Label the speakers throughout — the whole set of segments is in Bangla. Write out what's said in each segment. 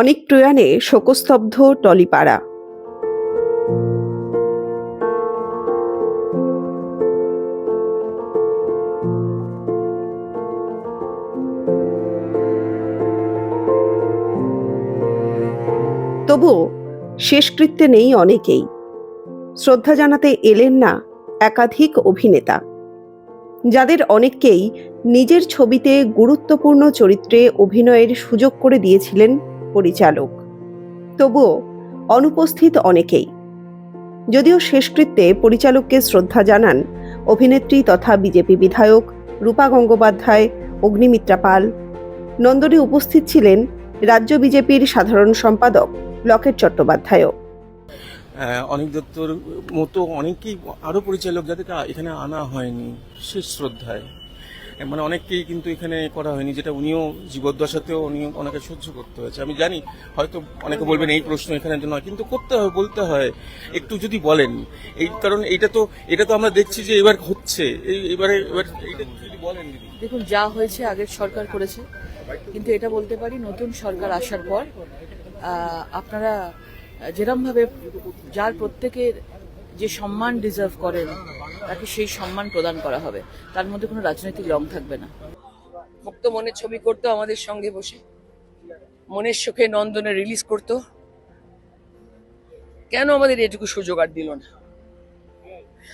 Speaker 1: অনেক প্রয়াণে শোকস্তব্ধ টলিপাড়া। তবুও শেষকৃত্যে নেই অনেকেই। শ্রদ্ধা জানাতে এলেন না একাধিক অভিনেতা, যাদের অনেককেই নিজের ছবিতে গুরুত্বপূর্ণ চরিত্রে অভিনয়ের সুযোগ করে দিয়েছিলেন পরিচালক। তবুও অনুপস্থিত অনেকেই। যদিও শেষকৃত্যে পরিচালককে শ্রদ্ধা জানান অভিনেত্রী তথা বিজেপি বিধায়ক রূপা গঙ্গোপাধ্যায়, অগ্নিমিত্রা পাল। নন্দনে উপস্থিত ছিলেন রাজ্য বিজেপির সাধারণ সম্পাদক লকেট চট্টোপাধ্যায়ও।
Speaker 2: অনিক দত্তর মতো অনেকেই আরও পরিচালক যাদেরকে এখানে আনা হয়নি শেষ শ্রদ্ধায়, মানে অনেককেই কিন্তু এখানে করা হয়নি, যেটা উনিও জীবদ্দশাতেও ওনাকে সহ্য করতে হয়েছে। আমি জানি হয়তো অনেকে বলবেন এই প্রশ্ন এখানের জন্য, কিন্তু করতে হয়, বলতে হয়। একটু যদি বলেন এই, কারণ এটা তো আমরা দেখছি যে এবার হচ্ছে, এবার এইটা যদি বলেন।
Speaker 3: দেখুন, যা হয়েছে আগের সরকার করেছে, কিন্তু এটা বলতে পারি নতুন সরকার আসার পর আপনারা যেরমভাবে যার প্রত্যেকের যে সম্মান ডিজার্ভ করেন তাকে সেই সম্মান প্রদান করা হবে, তার মধ্যে কোনো রাজনৈতিক রং থাকবে না। মুক্ত মনের ছবি করতো আমাদের সঙ্গে বসে, মনের সুখে নন্দনে রিলিজ করতো, কেন আমাদের এটুকু সুযোগ আর দিল না?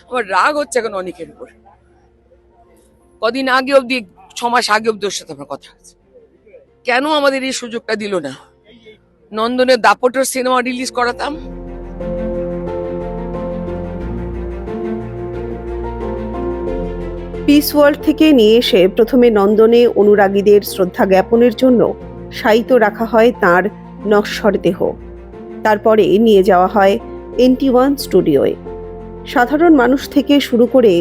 Speaker 3: আমার রাগ হচ্ছে এখন অনেকের উপর। কদিন আগে অব্দি, 6 মাস আগে অব্দি ওর সাথে আমার কথা আছে, কেন আমাদের এই সুযোগটা দিল না? নন্দনের দাপটের সিনেমা রিলিজ করাতাম।
Speaker 1: পিস ওয়ার্ল্ড থেকে নিয়ে এসে প্রথমে নন্দনে অনুরাগীদের শ্রদ্ধা জ্ঞাপনের জন্য শায়িত রাখা হয় তাঁর নশ্বর দেহ। তারপরে নিয়ে যাওয়া হয় NT1 স্টুডিওয়ে। সাধারণ মানুষ থেকে শুরু করে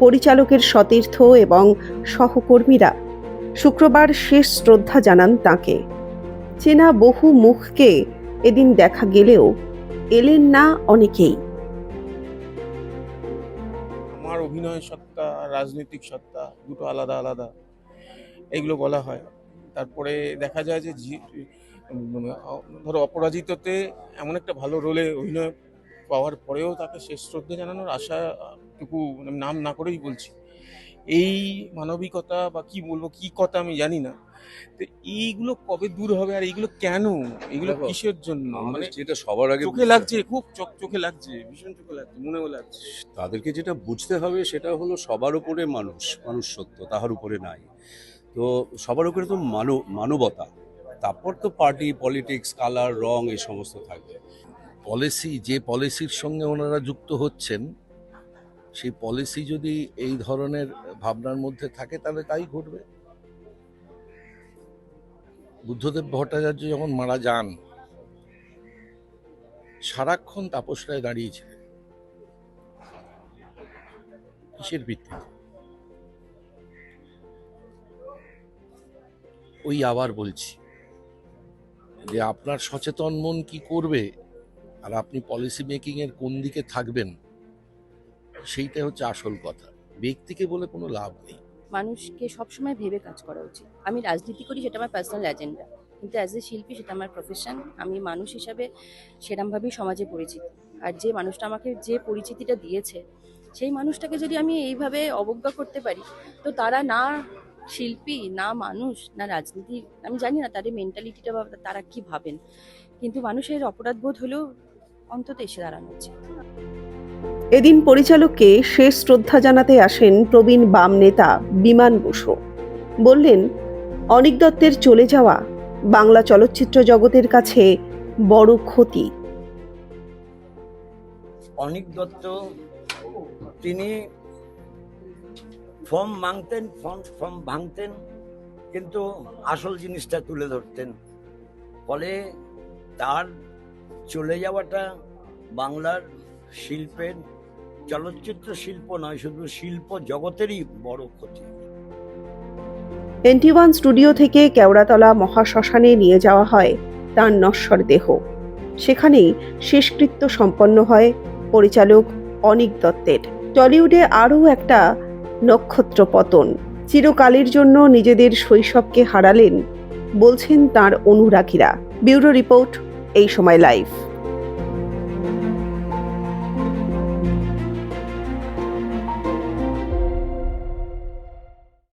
Speaker 1: পরিচালকের সতীর্থ এবং সহকর্মীরা শুক্রবার শেষ শ্রদ্ধা জানান তাঁকে। চেনা বহু মুখকে এদিন দেখা গেলেও এলেন না অনেকেই।
Speaker 2: আমার অভিনয় সত্তা, রাজনৈতিক সত্তা দুটো আলাদা আলাদা, এগুলো বলা হয়। তারপরে দেখা যায় যে ধরো অপরাজিততে এমন একটা ভালো রোলে অভিনয় পাওয়ার পরেও তাকে শেষ শ্রদ্ধা জানানোর আশাটুকু নাম না করেই বলছি। এই মানবিকতা বা কি বলবো, কি কথা আমি জানি না, তো এইগুলো কবে দূর হবে? আর এইগুলো কেন, এগুলো কিসের জন্য? মানে
Speaker 4: যেটা সবার আগে
Speaker 2: চোখে লাগছে, খুব চোখে লাগছে, ভীষণ চোখে লাগছে, মনেও লাগছে।
Speaker 4: তাদেরকে যেটা বুঝতে হবে সেটা হলো সবার উপরে মানুষ সত্য, তাহার উপরে নাই। তো সবার উপরে তো মানবতা, তারপর তো পার্টি পলিটিক্স, কালার, রং এই সমস্ত থাকবে। যে পলিসির সঙ্গে ওনারা যুক্ত হচ্ছেন, সেই পলিসি যদি এই ধরনের ভাবনার মধ্যে থাকে তাহলে তাই ঘটবে। বুদ্ধদেব ভট্টাচার্য যখন মারা যান, সারাক্ষণ তাপস রায় দাঁড়িয়েছিলেন কিসের ভিত্তিতে? ওই আবার বলছি যে আপনার সচেতন মন কি করবে আর আপনি পলিসি মেকিং এর কোন দিকে থাকবেন, সেইটা হচ্ছে আসল কথা। ব্যক্তিকে বলে কোনো লাভ নেই।
Speaker 5: মানুষকে সবসময় ভেবে কাজ করা উচিত। আমি রাজনীতি করি, সেটা আমার পার্সোনাল এজেন্ডা, কিন্তু অ্যাজ এ শিল্পী সেটা আমার প্রফেশন। আমি মানুষ হিসাবে সেরকমভাবেই সমাজে পরিচিত। আর যে মানুষটা আমাকে যে পরিচিতিটা দিয়েছে, সেই মানুষটাকে যদি আমি এইভাবে অবজ্ঞা করতে পারি, তো তারা না শিল্পী, না মানুষ, না রাজনীতি। আমি জানি না তাদের মেন্টালিটিটা বা তারা কি ভাবেন, কিন্তু মানুষের অপরাধবোধ হলেও অন্তত এসে দাঁড়ানো উচিত।
Speaker 1: এদিন পরিচালককে শেষ শ্রদ্ধা জানাতে আসেন প্রবীণ বাম নেতা বিমান বসু। বললেন, অনিক দত্তের চলে যাওয়া বাংলা চলচ্চিত্র জগতের কাছে বড় ক্ষতি।
Speaker 6: অনিক দত্ত তিনি ফর্ম মাংতেন, ফর্ম ভাঙতেন, কিন্তু আসল জিনিসটা তুলে ধরতেন। ফলে তার চলে যাওয়াটা বাংলার শিল্পের, চলচ্চিত্র শিল্প নয়, শুধু শিল্প জগতেরই বড় ক্ষতি।
Speaker 1: NT1 স্টুডিও থেকে কেওড়াতলা মহাশ্মশানে নিয়ে যাওয়া হয় তার নশ্বর দেহ। সেখানেই শেষকৃত্য সম্পন্ন হয় পরিচালক অনিক দত্তের। টলিউডে আরও একটা নক্ষত্র পতন। চিরকালের জন্য নিজেদের শৈশবকে হারালেন বলছেন তার অনুরাগীরা। ব্যুরো রিপোর্ট, এই সময় লাইভ।